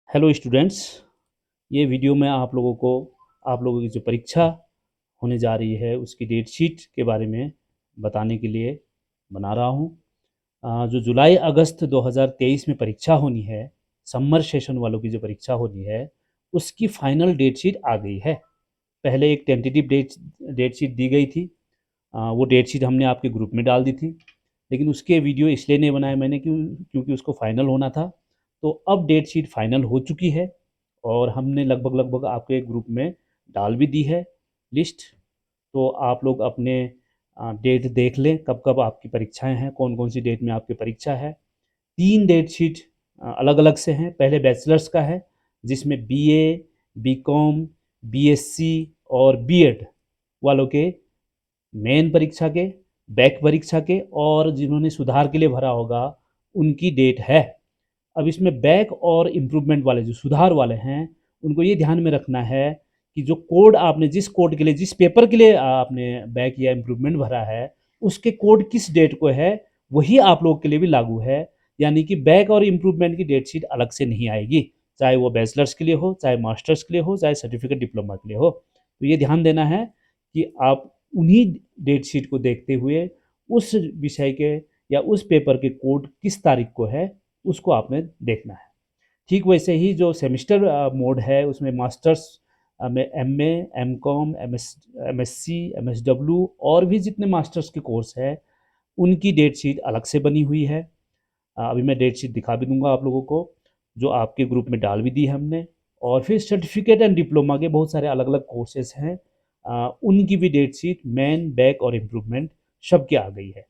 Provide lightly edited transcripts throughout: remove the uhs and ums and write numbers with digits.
Hello students. ये video में आप लोगों की जो परीक्षा होने जा रही है उसकी डेट शीट के बारे में बताने के लिए बना रहा हूँ। जो जुलाई अगस्त 2023 में परीक्षा होनी है, समर सेशन वालों की जो परीक्षा होनी है उसकी फाइनल डेट शीट आ गई है। पहले एक टेंटेटिव डेट शीट दी गई थी। वो डेट शीट हमने आपके ग्रुप में डाल दी थी, लेकिन उसके वीडियो इसलिए नहीं बनाए मैंने क्योंकि उसको फाइनल होना था। तो अब डेट शीट फाइनल हो चुकी है और हमने लगभग लगभग आपके ग्रुप में डाल भी दी है लिस्ट। तो आप लोग अपने डेट देख लें, कब कब आपकी परीक्षाएं हैं, कौन कौन सी डेट में आपकी परीक्षा है। 3 डेट शीट अलग अलग से हैं। पहले बैचलर्स का है जिसमें बीए, बीकॉम, बीएससी और बीएड वालों के मेन परीक्षा के, बैक परीक्षा के और जिन्होंने सुधार के लिए भरा होगा उनकी डेट है। अब इसमें बैक और इम्प्रूवमेंट वाले जो सुधार वाले हैं उनको ये ध्यान में रखना है कि जो कोड आपने जिस कोड के लिए जिस पेपर के लिए आपने बैक या इम्प्रूवमेंट भरा है उसके कोड किस डेट को है वही आप लोग के लिए भी लागू है। यानी कि बैक और इम्प्रूवमेंट की डेट शीट अलग से नहीं आएगी, चाहे वो बैचलर्स के लिए हो, चाहे मास्टर्स के लिए हो, चाहे सर्टिफिकेट डिप्लोमा के लिए हो। तो ये ध्यान देना है कि आप उन्हीं डेट शीट को देखते हुए उस विषय के या उस पेपर के कोड किस तारीख को है उसको आपने देखना है। ठीक वैसे ही जो सेमिस्टर मोड है उसमें मास्टर्स में एमए, एमकॉम, एमएससी, एमएसडब्ल्यू और भी जितने मास्टर्स के कोर्स है उनकी डेट शीट अलग से बनी हुई है। अभी मैं डेट शीट दिखा भी दूंगा आप लोगों को, जो आपके ग्रुप में डाल भी दी है हमने। और फिर सर्टिफिकेट एंड डिप्लोमा के बहुत सारे अलग अलग कोर्सेज हैं, उनकी भी डेट शीट मेन, बैक और इम्प्रूवमेंट सबकी आ गई है।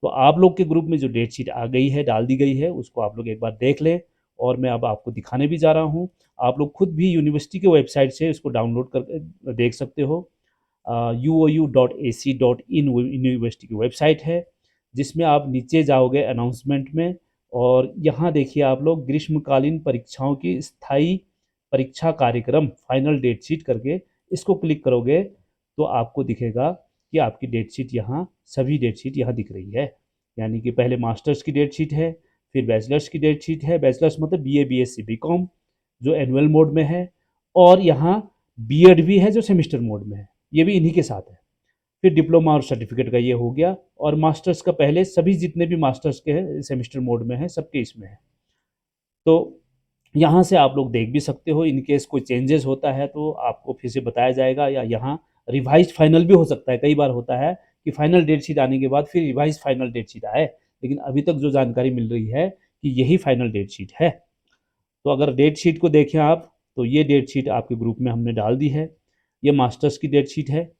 तो आप लोग के ग्रुप में जो डेट शीट आ गई है, डाल दी गई है, उसको आप लोग एक बार देख लें। और मैं अब आपको दिखाने भी जा रहा हूँ। आप लोग खुद भी यूनिवर्सिटी के वेबसाइट से इसको डाउनलोड करके देख सकते हो। UOU.ac.in यूनिवर्सिटी की वेबसाइट है, जिसमें आप नीचे जाओगे अनाउंसमेंट में और यहाँ देखिए आप लोग ग्रीष्मकालीन परीक्षाओं की स्थायी परीक्षा कार्यक्रम फाइनल डेट शीट करके इसको क्लिक करोगे तो आपको दिखेगा कि आपकी डेट शीट यहाँ सभी डेट शीट यहाँ दिख रही है। यानी कि पहले मास्टर्स की डेट शीट है, फिर बैचलर्स की डेट शीट है, बैचलर्स मतलब बीए, बीएससी, बीकॉम जो एनुअल मोड में है, और यहाँ बीएड भी है जो सेमिस्टर मोड में है, ये भी इन्हीं के साथ है। फिर डिप्लोमा और सर्टिफिकेट का ये हो गया, और मास्टर्स का पहले सभी जितने भी मास्टर्स के हैं सेमिस्टर मोड में है सबके इसमें है। तो यहाँ से आप लोग देख भी सकते हो, इन केस कोई चेंजेस होता है तो आपको फिर से बताया जाएगा, या यहाँ रिवाइज फाइनल भी हो सकता है। कई बार होता है कि फाइनल डेट शीट आने के बाद फिर रिवाइज फाइनल डेट शीट आए, लेकिन अभी तक जो जानकारी मिल रही है कि यही फाइनल डेट शीट है। तो अगर डेट शीट को देखें आप, तो ये डेट शीट आपके ग्रुप में हमने डाल दी है। ये मास्टर्स की डेट शीट है,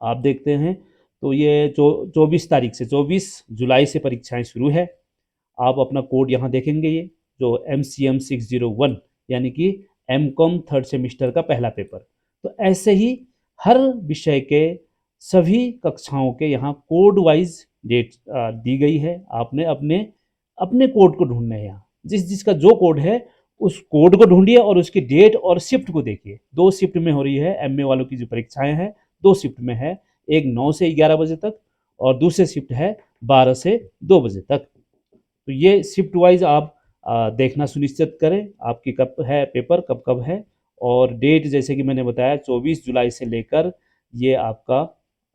आप देखते हैं। तो ये 24 तारीख से 24 जुलाई से परीक्षाएं शुरू है। आप अपना कोड यहाँ देखेंगे, ये जो MCM 601 यानी कि MCOM थर्ड सेमिस्टर का पहला पेपर। तो ऐसे ही हर विषय के सभी कक्षाओं के यहाँ कोड वाइज डेट दी गई है। आपने अपने अपने कोड को ढूंढना है, यहाँ जिस जिसका जो कोड है उस कोड को ढूंढिए और उसकी डेट और शिफ्ट को देखिए। 2 शिफ्ट में हो रही है एमए वालों की जो परीक्षाएं हैं, 2 शिफ्ट में है। एक 9 से 11 बजे तक और दूसरे शिफ्ट है 12 से 2 बजे तक। तो ये शिफ्ट वाइज आप देखना सुनिश्चित करें आपकी कब है पेपर, कब कब है। और डेट जैसे कि मैंने बताया 24 जुलाई से लेकर ये आपका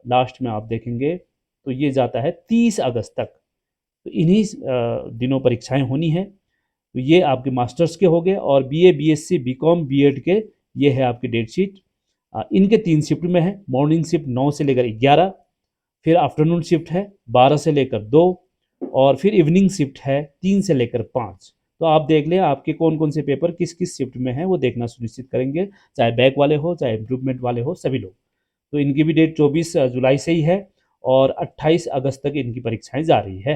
लास्ट में आप देखेंगे तो ये जाता है 30 अगस्त तक। तो इन्हीं दिनों परीक्षाएं होनी है। तो ये आपके मास्टर्स के हो गए, और बीए, बीएससी, बीकॉम, बीएड के ये है आपकी डेट शीट। इनके 3 शिफ्ट में है। मॉर्निंग शिफ्ट 9 से लेकर 11, फिर आफ्टरनून शिफ्ट है 12 से लेकर 2, और फिर इवनिंग शिफ्ट है 3 से लेकर 5। तो आप देख लें आपके कौन कौन से पेपर किस किस शिफ्ट में है, वो देखना सुनिश्चित करेंगे, चाहे बैक वाले हो चाहे इम्प्रूवमेंट वाले हो, सभी लोग। तो इनकी भी डेट 24 जुलाई से ही है और 28 अगस्त तक इनकी परीक्षाएं जा रही है।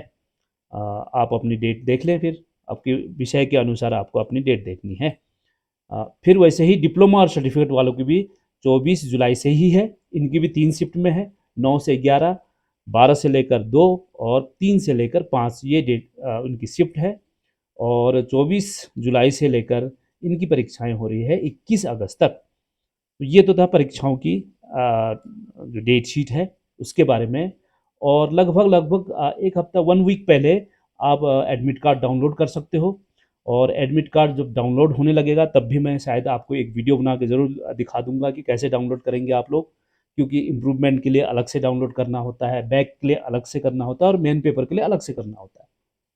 आप अपनी डेट देख लें, फिर आपके विषय के अनुसार आपको अपनी डेट देखनी है। फिर वैसे ही डिप्लोमा और सर्टिफिकेट वालों की भी 24 जुलाई से ही है। इनकी भी 3 शिफ्ट में है, 9 से 11, 12 से लेकर 2 और 3 से लेकर 5, ये डेट उनकी शिफ्ट है। और 24 जुलाई से लेकर इनकी परीक्षाएं हो रही है 21 अगस्त तक। तो ये तो था परीक्षाओं की जो डेट शीट है उसके बारे में। और लगभग लगभग 1 हफ्ता, 1 वीक पहले आप एडमिट कार्ड डाउनलोड कर सकते हो। और एडमिट कार्ड जब डाउनलोड होने लगेगा तब भी मैं शायद आपको एक वीडियो बना के ज़रूर दिखा दूंगा कि कैसे डाउनलोड करेंगे आप लोग, क्योंकि इम्प्रूवमेंट के लिए अलग से डाउनलोड करना होता है, बैक के लिए अलग से करना होता है और मेन पेपर के लिए अलग से करना होता है।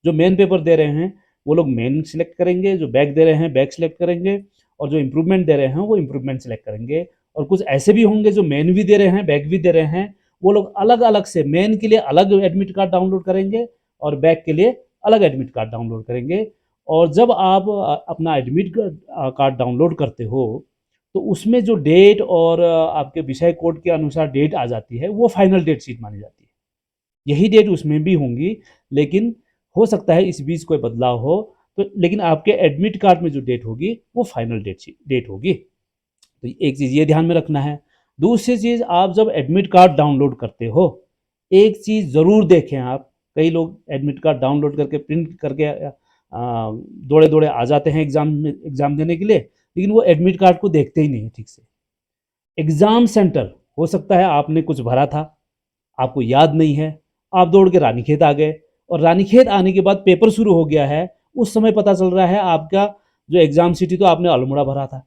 जो मेन पेपर दे रहे हैं वो लोग मेन सिलेक्ट करेंगे, जो बैक दे रहे हैं बैक सिलेक्ट करेंगे, और जो इम्प्रूवमेंट दे रहे हैं वो इम्प्रूवमेंट सिलेक्ट करेंगे। और कुछ ऐसे भी होंगे जो मेन भी दे रहे हैं बैक भी दे रहे हैं, वो लोग अलग अलग से मेन के लिए अलग एडमिट कार्ड डाउनलोड करेंगे और बैक के लिए अलग एडमिट कार्ड डाउनलोड करेंगे। और जब आप अपना एडमिट कार्ड डाउनलोड करते हो तो उसमें जो डेट और आपके विषय कोड के अनुसार डेट आ जाती है वो फाइनल डेट शीट मानी जाती है। यही डेट उसमें भी होंगी, लेकिन हो सकता है इस बीच कोई बदलाव हो, तो लेकिन आपके एडमिट कार्ड में जो डेट होगी वो फाइनल डेट होगी। तो एक चीज़ ये ध्यान में रखना है। दूसरी चीज़, आप जब एडमिट कार्ड डाउनलोड करते हो एक चीज़ ज़रूर देखें आप। कई लोग एडमिट कार्ड डाउनलोड करके प्रिंट करके दौड़े दौड़े आ जाते हैं एग्ज़ाम देने के लिए, लेकिन वो एडमिट कार्ड को देखते ही नहीं है ठीक से। एग्ज़ाम सेंटर, हो सकता है आपने कुछ भरा था, आपको याद नहीं है, आप दौड़ के रानीखेत आ गए, और रानीखेत आने के बाद पेपर शुरू हो गया है, उस समय पता चल रहा है आपका जो एग्ज़ाम सिटी तो आपने अल्मोड़ा भरा था।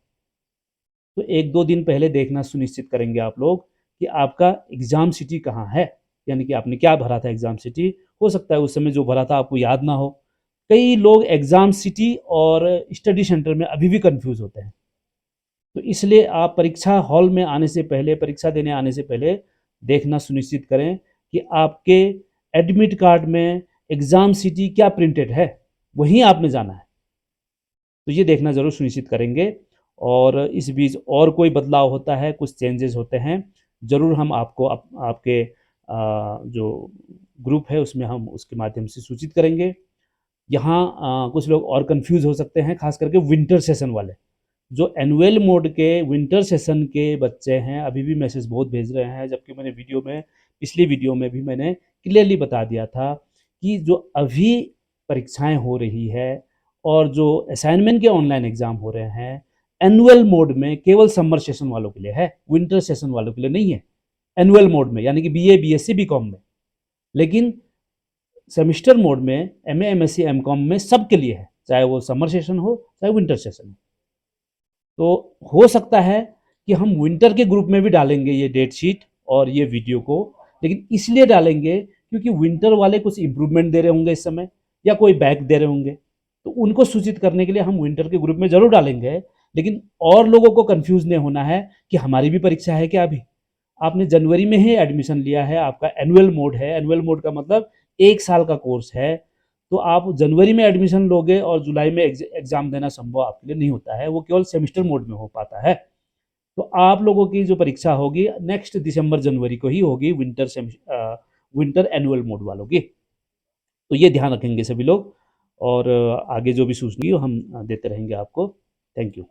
तो 1-2 दिन पहले देखना सुनिश्चित करेंगे आप लोग कि आपका एग्ज़ाम सिटी कहाँ है, यानी कि आपने क्या भरा था एग्ज़ाम सिटी। हो सकता है उस समय जो भरा था आपको याद ना हो। कई लोग एग्ज़ाम सिटी और स्टडी सेंटर में अभी भी कन्फ्यूज़ होते हैं। तो इसलिए आप परीक्षा हॉल में आने से पहले, परीक्षा देने आने से पहले देखना सुनिश्चित करें कि आपके एडमिट कार्ड में एग्ज़ाम सिटी क्या प्रिंटेड है, वहीं आपने जाना है। तो ये देखना ज़रूर सुनिश्चित करेंगे। और इस बीच और कोई बदलाव होता है, कुछ चेंजेस होते हैं, ज़रूर हम आपको आपके जो ग्रुप है उसमें हम उसके माध्यम से सूचित करेंगे। यहाँ कुछ लोग और कन्फ्यूज़ हो सकते हैं, खास करके विंटर सेशन वाले। जो एनुअल मोड के विंटर सेशन के बच्चे हैं अभी भी मैसेज बहुत भेज रहे हैं, जबकि मैंने पिछली वीडियो में भी मैंने क्लियरली बता दिया था कि जो अभी परीक्षाएं हो रही है और जो असाइनमेंट के ऑनलाइन एग्ज़ाम हो रहे हैं एनुअल मोड में केवल समर सेशन वालों के लिए है, विंटर सेशन वालों के लिए नहीं है। एनुअल मोड में यानी कि बीए बीएससी बीकॉम में, लेकिन सेमिस्टर मोड में एमए एमएससी एमकॉम में सबके लिए है, चाहे वो समर सेशन हो चाहे विंटर सेशन हो। तो हो सकता है कि हम विंटर के ग्रुप में भी डालेंगे ये डेट शीट और ये वीडियो को, लेकिन इसलिए डालेंगे क्योंकि विंटर वाले कुछ इम्प्रूवमेंट दे रहे होंगे इस समय, या कोई बैक दे रहे होंगे, तो उनको सूचित करने के लिए हम विंटर के ग्रुप में ज़रूर डालेंगे। लेकिन और लोगों को कंफ्यूज नहीं होना है कि हमारी भी परीक्षा है क्या। अभी आपने जनवरी में ही एडमिशन लिया है, आपका एनुअल मोड है, एनुअल मोड का मतलब 1 साल का कोर्स है, तो आप जनवरी में एडमिशन लोगे और जुलाई में एग्ज़ाम देना संभव आपके लिए नहीं होता है, वो केवल सेमेस्टर मोड में हो पाता है। तो आप लोगों की जो परीक्षा होगी नेक्स्ट दिसंबर जनवरी को ही होगी, विंटर एनुअल मोड वालों की। तो ये ध्यान रखेंगे सभी लोग, और आगे जो भी सूचना हो हम देते रहेंगे आपको। Thank you.